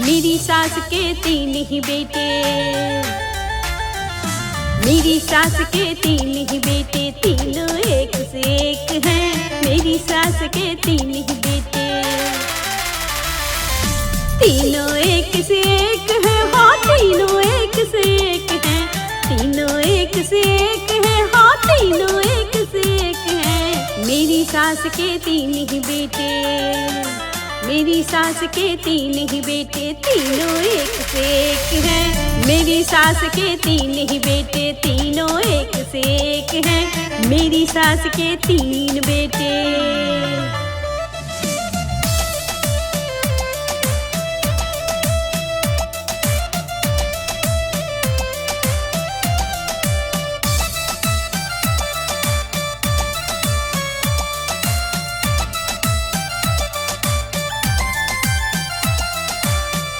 मेरी सास के 3 ही बेटे, मेरी सास के 3 ही बेटे, तीनों एक से एक हैं। मेरी सास के 3 ही बेटे, तीनों एक से एक हैं। हाँ तीनों एक से एक हैं, तीनों एक से एक हैं। हाँ तीनों एक से एक हैं। मेरी सास के 3 ही बेटे, मेरी सास के 3 ही बेटे, तीनों एक से एक हैं। मेरी सास के 3 ही बेटे, तीनों एक से एक हैं। मेरी सास के 3 बेटे।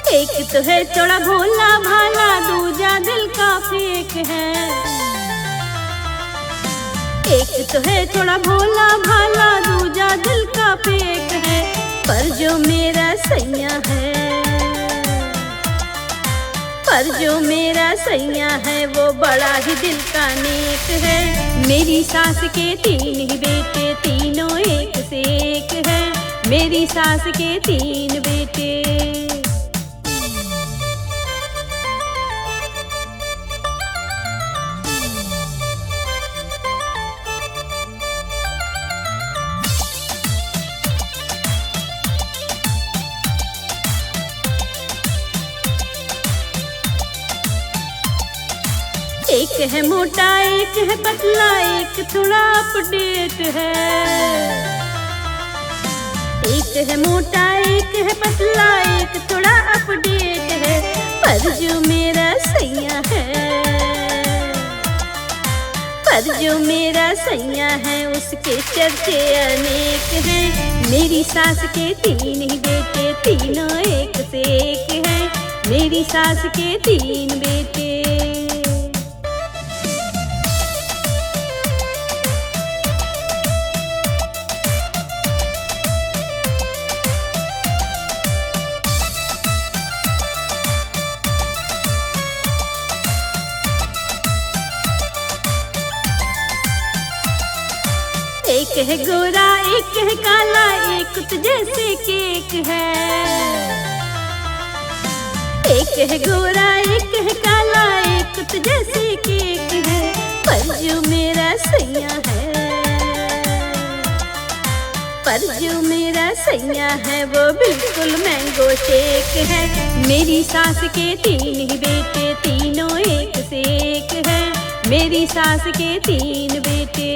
एक तो है थोड़ा भोला भाला, दूजा दिल का फेक है। एक तो है थोड़ा भोला भाला, दूजा दिल का फेक है। पर जो मेरा सैया है, पर जो मेरा सैया है, वो बड़ा ही दिल का नेक है। मेरी सास के 3 ही बेटे, तीनों एक से एक है। मेरी सास के 3 बेटे। एक है मोटा, एक है पतला, एक थोड़ा अपडेट है। एक है मोटा, एक है पतला, एक थोड़ा अपडेट है। पर जो मेरा सैया है, पर जो मेरा सैया है, उसके चर्चे अनेक हैं। मेरी सास के 3 ही बेटे, तीनों एक से एक हैं। मेरी सास के 3 बेटे। एक है गोरा, एक है काला, एक तो जैसे केक है। एक है गोरा, एक है काला, एक तो जैसे केक है। पर जो मेरा सैया है, पर जो मेरा सैया है, वो बिल्कुल मैंगो शेक है। मेरी सास के 3 ही बेटे, तीनों एक से एक है। मेरी सास के 3 बेटे।